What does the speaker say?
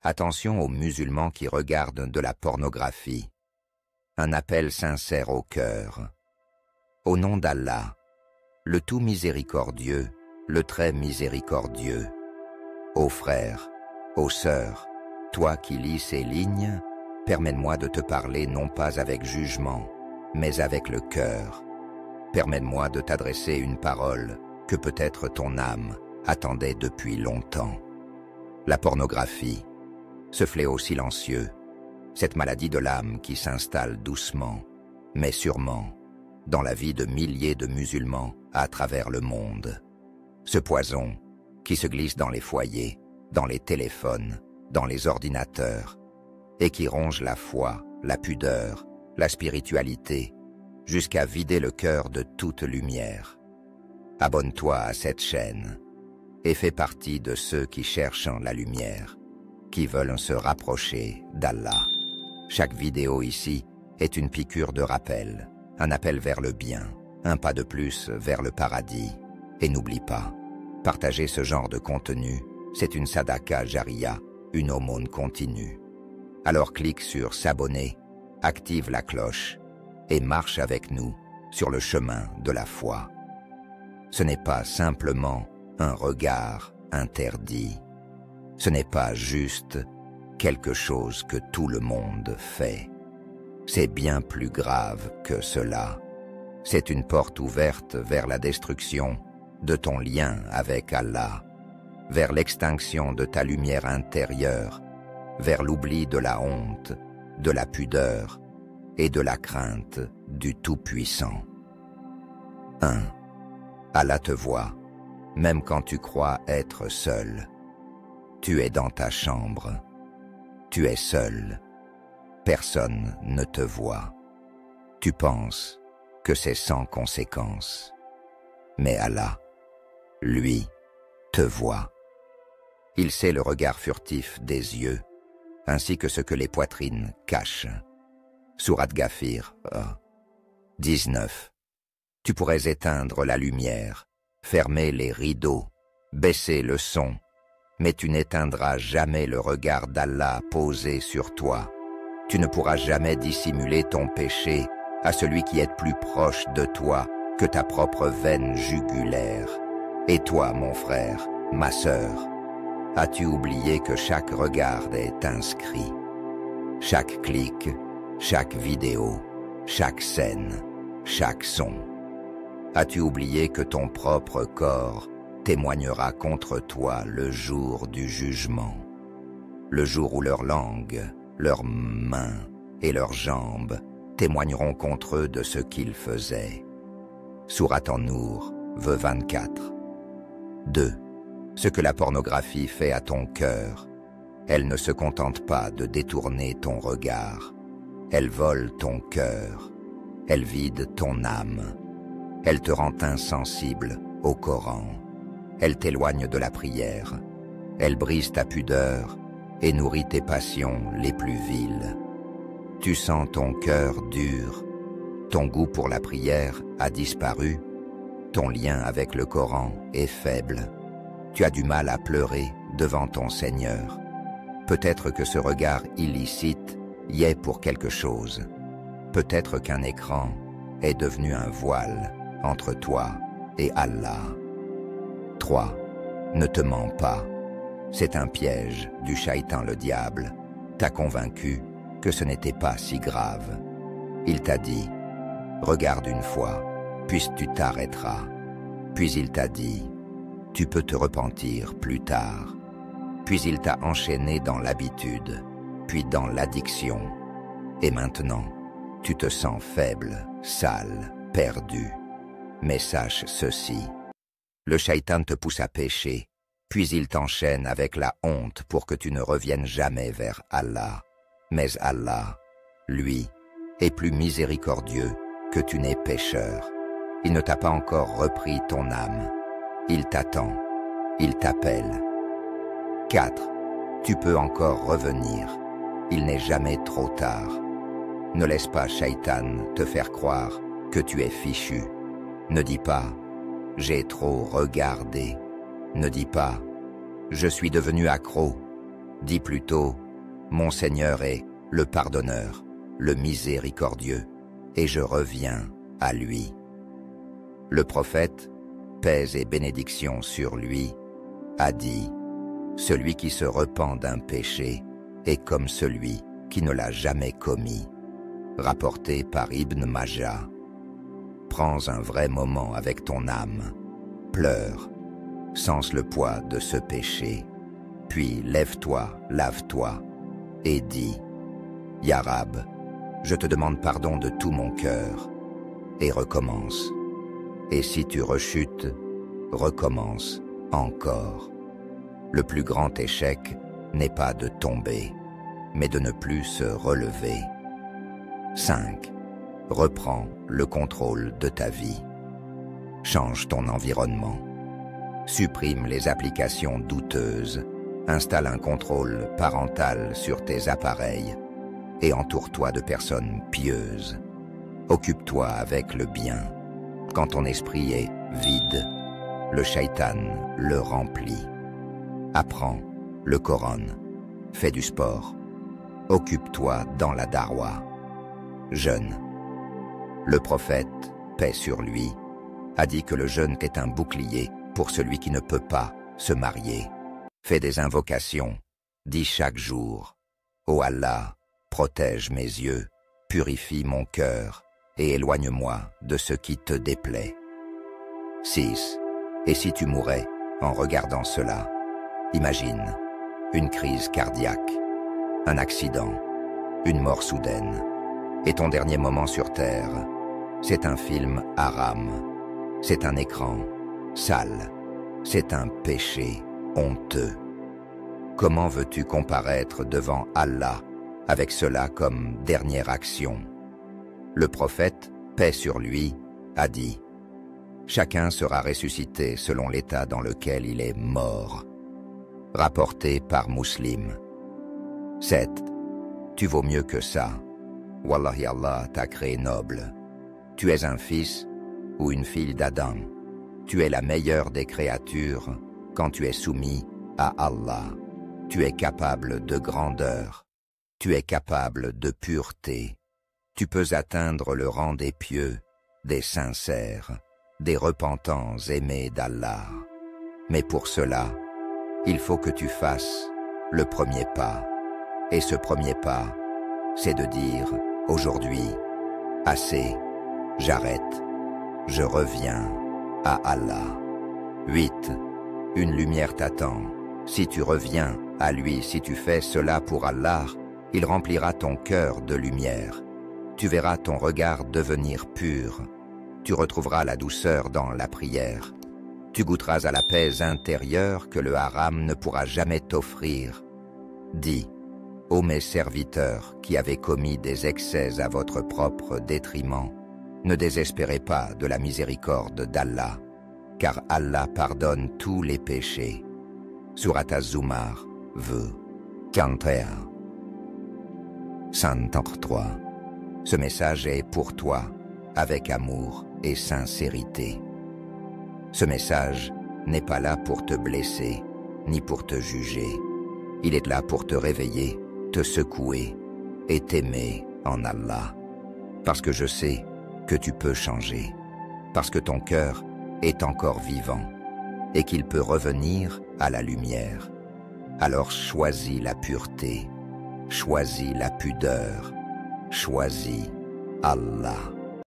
Attention aux musulmans qui regardent de la pornographie. Un appel sincère au cœur. Au nom d'Allah, le tout miséricordieux, le très miséricordieux. Ô frères, ô sœurs, toi qui lis ces lignes, permets-moi de te parler non pas avec jugement, mais avec le cœur. Permets-moi de t'adresser une parole que peut-être ton âme attendait depuis longtemps. La pornographie, ce fléau silencieux, cette maladie de l'âme qui s'installe doucement, mais sûrement, dans la vie de milliers de musulmans à travers le monde. Ce poison qui se glisse dans les foyers, dans les téléphones, dans les ordinateurs, et qui ronge la foi, la pudeur, la spiritualité, jusqu'à vider le cœur de toute lumière. Abonne-toi à cette chaîne et fais partie de ceux qui cherchent la lumière, qui veulent se rapprocher d'Allah. Chaque vidéo ici est une piqûre de rappel, un appel vers le bien, un pas de plus vers le paradis. Et n'oublie pas, partager ce genre de contenu, c'est une sadaka jariya, une aumône continue. Alors clique sur s'abonner, active la cloche et marche avec nous sur le chemin de la foi. Ce n'est pas simplement un regard interdit. Ce n'est pas juste quelque chose que tout le monde fait. C'est bien plus grave que cela. C'est une porte ouverte vers la destruction de ton lien avec Allah, vers l'extinction de ta lumière intérieure, vers l'oubli de la honte, de la pudeur et de la crainte du Tout-Puissant. 1. Allah te voit, même quand tu crois être seul. Tu es dans ta chambre. Tu es seul. Personne ne te voit. Tu penses que c'est sans conséquence. Mais Allah, lui, te voit. Il sait le regard furtif des yeux, ainsi que ce que les poitrines cachent. Sourate Ghafir 19. Tu pourrais éteindre la lumière, fermer les rideaux, baisser le son, mais tu n'éteindras jamais le regard d'Allah posé sur toi. Tu ne pourras jamais dissimuler ton péché à celui qui est plus proche de toi que ta propre veine jugulaire. Et toi, mon frère, ma sœur, as-tu oublié que chaque regard est inscrit? Chaque clic, chaque vidéo, chaque scène, chaque son. As-tu oublié que ton propre corps témoignera contre toi le jour du jugement? Le jour où leur langue, leurs mains et leurs jambes témoigneront contre eux de ce qu'ils faisaient. Sourate An-Nour, 24. 2. Ce que la pornographie fait à ton cœur, elle ne se contente pas de détourner ton regard. Elle vole ton cœur. Elle vide ton âme. Elle te rend insensible au Coran. Elle t'éloigne de la prière. Elle brise ta pudeur et nourrit tes passions les plus viles. Tu sens ton cœur dur. Ton goût pour la prière a disparu. Ton lien avec le Coran est faible. Tu as du mal à pleurer devant ton Seigneur. Peut-être que ce regard illicite y est pour quelque chose. Peut-être qu'un écran est devenu un voile entre toi et Allah. 3. Ne te mens pas. C'est un piège du shaitan le diable. T'a convaincu que ce n'était pas si grave. Il t'a dit, regarde une fois, puis tu t'arrêteras. Puis il t'a dit, tu peux te repentir plus tard. Puis il t'a enchaîné dans l'habitude, puis dans l'addiction. Et maintenant, tu te sens faible, sale, perdu. Mais sache ceci, le shaitan te pousse à pécher, puis il t'enchaîne avec la honte pour que tu ne reviennes jamais vers Allah. Mais Allah, lui, est plus miséricordieux que tu n'es pécheur. Il ne t'a pas encore repris ton âme. Il t'attend. Il t'appelle. 4. Tu peux encore revenir. Il n'est jamais trop tard. Ne laisse pas Shaitan te faire croire que tu es fichu. Ne dis pas « j'ai trop regardé ». Ne dis pas « je suis devenu accro ». Dis plutôt, mon Seigneur est le pardonneur, le miséricordieux, et je reviens à lui. Le prophète, paix et bénédiction sur lui, a dit, celui qui se repent d'un péché est comme celui qui ne l'a jamais commis. Rapporté par Ibn Majah. Prends un vrai moment avec ton âme, pleure, sens le poids de ce péché, puis lève-toi, lave-toi, et dis, Ya Rab, je te demande pardon de tout mon cœur, et recommence. Et si tu rechutes, recommence encore. Le plus grand échec n'est pas de tomber, mais de ne plus se relever. 5. Reprends le contrôle de ta vie. Change ton environnement. Supprime les applications douteuses. Installe un contrôle parental sur tes appareils et entoure-toi de personnes pieuses. Occupe-toi avec le bien. Quand ton esprit est vide, le shaitan le remplit. Apprends le Coran. Fais du sport. Occupe-toi dans la darwa. Jeûne. Le prophète, paix sur lui, a dit que le jeûne est un bouclier pour celui qui ne peut pas se marier. Fais des invocations, dis chaque jour, ô Allah, protège mes yeux, purifie mon cœur et éloigne-moi de ce qui te déplaît. 6. Et si tu mourais en regardant cela, imagine une crise cardiaque, un accident, une mort soudaine, et ton dernier moment sur terre, c'est un film haram, c'est un écran sale, c'est un péché honteux. Comment veux-tu comparaître devant Allah avec cela comme dernière action? Le prophète, paix sur lui, a dit, chacun sera ressuscité selon l'état dans lequel il est mort. Rapporté par Muslim. 7. Tu vaux mieux que ça. Wallahi Allah t'a créé noble. Tu es un fils ou une fille d'Adam. Tu es la meilleure des créatures quand tu es soumis à Allah. Tu es capable de grandeur. Tu es capable de pureté. Tu peux atteindre le rang des pieux, des sincères, des repentants aimés d'Allah. Mais pour cela, il faut que tu fasses le premier pas. Et ce premier pas, c'est de dire aujourd'hui, assez, j'arrête, je reviens à Allah. 8. Une lumière t'attend. Si tu reviens à lui, si tu fais cela pour Allah, il remplira ton cœur de lumière. Tu verras ton regard devenir pur. Tu retrouveras la douceur dans la prière. Tu goûteras à la paix intérieure que le haram ne pourra jamais t'offrir. Dis, ô mes serviteurs qui avez commis des excès à votre propre détriment, ne désespérez pas de la miséricorde d'Allah, car Allah pardonne tous les péchés. Surat Az-Zumar, vœux 41. 103. Ce message est pour toi, avec amour et sincérité. Ce message n'est pas là pour te blesser, ni pour te juger. Il est là pour te réveiller, te secouer et t'aimer en Allah. Parce que je sais que tu peux changer, parce que ton cœur est encore vivant et qu'il peut revenir à la lumière. Alors choisis la pureté, choisis la pudeur, choisis Allah.